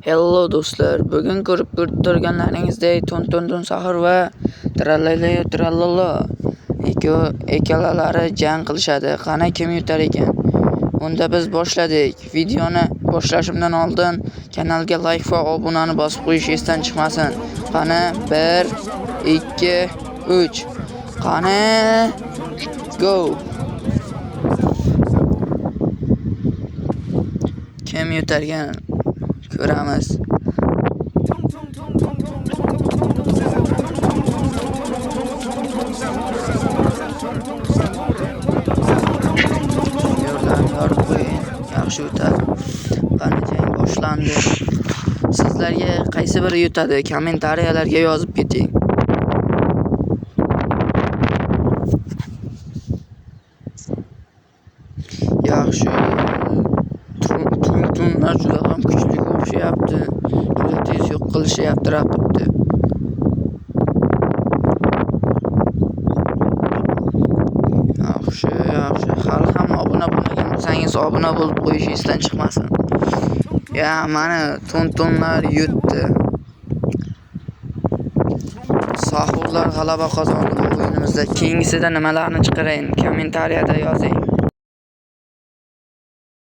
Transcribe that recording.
Hello do'stlar, bugun ko'rib turganlaringizdek To'ntun Sahur va Trallala ikkalalari jang qilishadi. Qani kim yutar ekan? Unda biz boshladik. Videoni boshlashimdan oldin kanalga like va obunani bosib qo'yish esdan chiqmasin. Qani 1 2 3. Qani go. Kim yutargan ko'ramiz. Yaxshi o'tadi. Qani jang boshlandi. Sizlarga qaysi biri yutadi? Kommentariyalarga yozib keting. Yaxshi. Tunlar juda ham kuchli o'xshayapti. Juda tez yo'q qilishyapti raqibni. Yaxshi. Hali ham obuna bo'lmagan bo'lsangiz obuna bo'lib qo'yish esdan chiqmasin. Mana Tunlar yutdi. Sahurlar g'alaba qozondi o'yinimizda. Keyingisida nimalarni chiqarayin? Kommentariyada yozing.